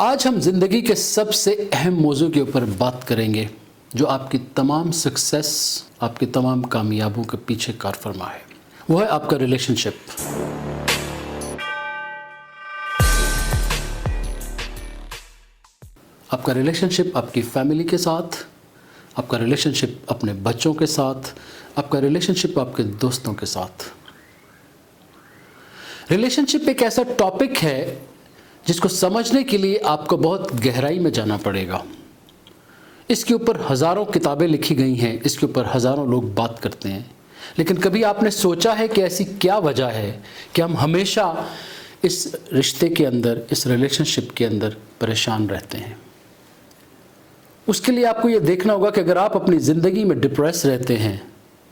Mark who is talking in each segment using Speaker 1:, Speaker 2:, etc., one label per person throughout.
Speaker 1: آج ہم زندگی کے سب سے اہم موضوع کے اوپر بات کریں گے جو آپ کی تمام سکسیس، آپ کی تمام کامیابیوں کے پیچھے کار فرما ہے، وہ ہے آپ کا ریلیشن شپ۔ آپ کا ریلیشن شپ آپ کی فیملی کے ساتھ، آپ کا ریلیشن شپ اپنے بچوں کے ساتھ، آپ کا ریلیشن شپ آپ کے دوستوں کے ساتھ۔ ریلیشن شپ ایک ایسا ٹاپک ہے جس کو سمجھنے کے لیے آپ کو بہت گہرائی میں جانا پڑے گا۔ اس کے اوپر ہزاروں کتابیں لکھی گئی ہیں، اس کے اوپر ہزاروں لوگ بات کرتے ہیں، لیکن کبھی آپ نے سوچا ہے کہ ایسی کیا وجہ ہے کہ ہم ہمیشہ اس رشتے کے اندر، اس ریلیشن شپ کے اندر پریشان رہتے ہیں؟ اس کے لیے آپ کو یہ دیکھنا ہوگا کہ اگر آپ اپنی زندگی میں ڈپریس رہتے ہیں،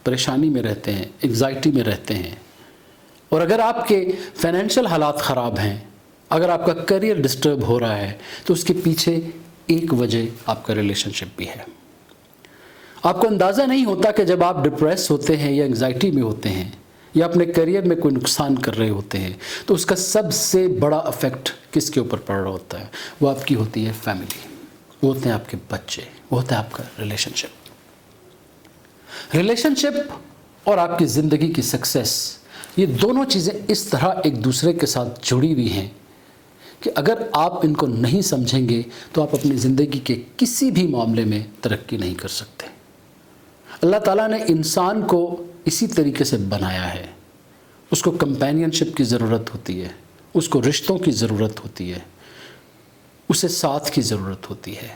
Speaker 1: پریشانی میں رہتے ہیں، انگزائٹی میں رہتے ہیں، اور اگر آپ کے فائنینشیل حالات خراب ہیں، اگر آپ کا کریئر ڈسٹرب ہو رہا ہے، تو اس کے پیچھے ایک وجہ آپ کا ریلیشن شپ بھی ہے۔ آپ کو اندازہ نہیں ہوتا کہ جب آپ ڈپریس ہوتے ہیں یا انگزائٹی میں ہوتے ہیں یا اپنے کریئر میں کوئی نقصان کر رہے ہوتے ہیں، تو اس کا سب سے بڑا افیکٹ کس کے اوپر پڑ رہا ہوتا ہے؟ وہ آپ کی ہوتی ہے فیملی، وہ ہوتے ہیں آپ کے بچے، وہ ہوتا ہے آپ کا ریلیشن شپ۔ ریلیشن شپ اور آپ کی زندگی کی سکسیس، یہ دونوں چیزیں اس طرح ایک دوسرے کے ساتھ جڑی ہوئی ہیں کہ اگر آپ ان کو نہیں سمجھیں گے تو آپ اپنی زندگی کے کسی بھی معاملے میں ترقی نہیں کر سکتے۔ اللہ تعالیٰ نے انسان کو اسی طریقے سے بنایا ہے۔ اس کو کمپینین شپ کی ضرورت ہوتی ہے، اس کو رشتوں کی ضرورت ہوتی ہے، اسے ساتھ کی ضرورت ہوتی ہے۔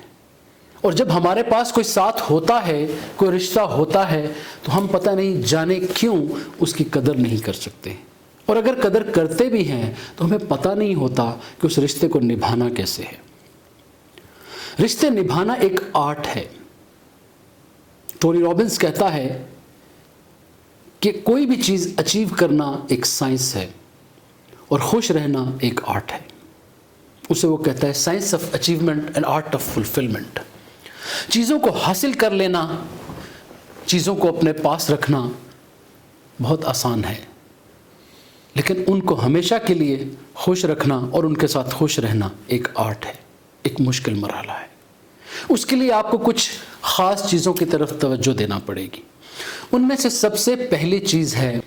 Speaker 1: اور جب ہمارے پاس کوئی ساتھ ہوتا ہے، کوئی رشتہ ہوتا ہے، تو ہم پتہ نہیں جانے کیوں اس کی قدر نہیں کر سکتے، اور اگر قدر کرتے بھی ہیں تو ہمیں پتہ نہیں ہوتا کہ اس رشتے کو نبھانا کیسے ہے۔ رشتے نبھانا ایک آرٹ ہے۔ ٹونی رابنس کہتا ہے کہ کوئی بھی چیز اچیو کرنا ایک سائنس ہے اور خوش رہنا ایک آرٹ ہے۔ اسے وہ کہتا ہے science of achievement and art of fulfilment. چیزوں کو حاصل کر لینا، چیزوں کو اپنے پاس رکھنا بہت آسان ہے، لیکن ان کو ہمیشہ کے لیے خوش رکھنا اور ان کے ساتھ خوش رہنا ایک آرٹ ہے، ایک مشکل مرحلہ ہے۔ اس کے لیے آپ کو کچھ خاص چیزوں کی طرف توجہ دینا پڑے گی۔ ان میں سے سب سے پہلی چیز ہے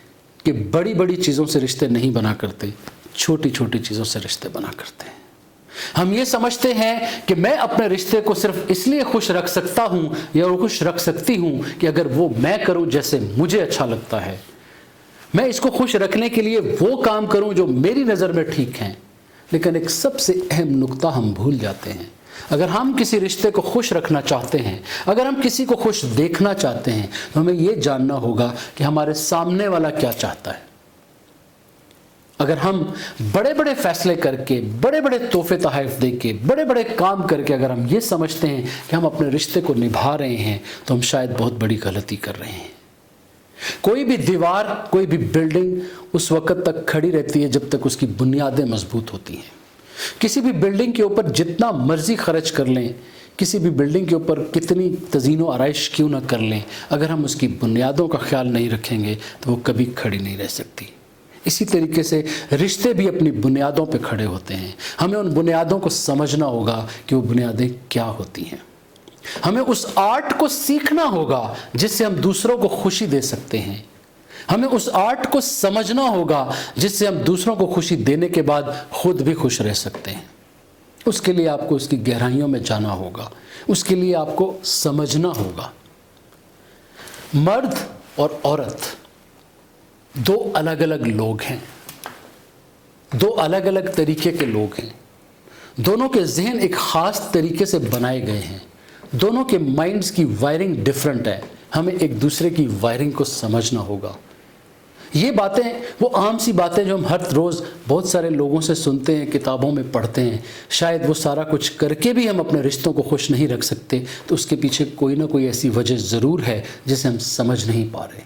Speaker 1: کہ بڑی بڑی چیزوں سے رشتے نہیں بنا کرتے، چھوٹی چھوٹی چیزوں سے رشتے بنا کرتے ہیں۔ ہم یہ سمجھتے ہیں کہ میں اپنے رشتے کو صرف اس لیے خوش رکھ سکتا ہوں یا خوش رکھ سکتی ہوں کہ اگر وہ میں کروں جیسے مجھے اچھا لگتا ہے، میں اس کو خوش رکھنے کے لیے وہ کام کروں جو میری نظر میں ٹھیک ہیں۔ لیکن ایک سب سے اہم نقطہ ہم بھول جاتے ہیں۔ اگر ہم کسی رشتے کو خوش رکھنا چاہتے ہیں، اگر ہم کسی کو خوش دیکھنا چاہتے ہیں، تو ہمیں یہ جاننا ہوگا کہ ہمارے سامنے والا کیا چاہتا ہے۔ اگر ہم بڑے بڑے فیصلے کر کے، بڑے بڑے تحفے تحائف دے کے، بڑے بڑے کام کر کے اگر ہم یہ سمجھتے ہیں کہ ہم اپنے رشتے کو نبھا رہے ہیں، تو ہم شاید بہت بڑی غلطی کر رہے ہیں۔ کوئی بھی دیوار، کوئی بھی بلڈنگ اس وقت تک کھڑی رہتی ہے جب تک اس کی بنیادیں مضبوط ہوتی ہیں۔ کسی بھی بلڈنگ کے اوپر جتنا مرضی خرچ کر لیں، کسی بھی بلڈنگ کے اوپر کتنی تزئین و آرائش کیوں نہ کر لیں، اگر ہم اس کی بنیادوں کا خیال نہیں رکھیں گے تو وہ کبھی کھڑی نہیں رہ سکتی۔ اسی طریقے سے رشتے بھی اپنی بنیادوں پہ کھڑے ہوتے ہیں۔ ہمیں ان بنیادوں کو سمجھنا ہوگا کہ وہ بنیادیں کیا ہوتی ہیں۔ ہمیں اس آرٹ کو سیکھنا ہوگا جس سے ہم دوسروں کو خوشی دے سکتے ہیں۔ ہمیں اس آرٹ کو سمجھنا ہوگا جس سے ہم دوسروں کو خوشی دینے کے بعد خود بھی خوش رہ سکتے ہیں۔ اس کے لیے آپ کو اس کی گہرائیوں میں جانا ہوگا، اس کے لیے آپ کو سمجھنا ہوگا۔ مرد اور عورت دو الگ الگ لوگ ہیں، دو الگ الگ طریقے کے لوگ ہیں۔ دونوں کے ذہن ایک خاص طریقے سے بنائے گئے ہیں، دونوں کے مائنڈز کی وائرنگ ڈیفرنٹ ہے۔ ہمیں ایک دوسرے کی وائرنگ کو سمجھنا ہوگا۔ یہ باتیں وہ عام سی باتیں جو ہم ہر روز بہت سارے لوگوں سے سنتے ہیں، کتابوں میں پڑھتے ہیں، شاید وہ سارا کچھ کر کے بھی ہم اپنے رشتوں کو خوش نہیں رکھ سکتے، تو اس کے پیچھے کوئی نہ کوئی ایسی وجہ ضرور ہے جسے ہم سمجھ نہیں پا رہے۔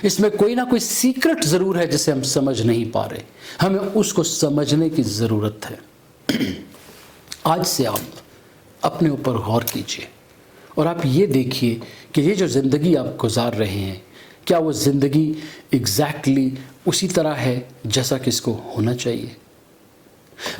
Speaker 1: اس میں کوئی نہ کوئی سیکرٹ ضرور ہے جسے ہم سمجھ نہیں پا رہے۔ ہمیں اس کو سمجھنے کی ضرورت ہے۔ آج سے آپ اپنے اوپر غور کیجئے اور آپ یہ دیکھیے کہ یہ جو زندگی آپ گزار رہے ہیں، کیا وہ زندگی ایگزیکٹلی اسی طرح ہے جیسا کہ اس کو ہونا چاہیے؟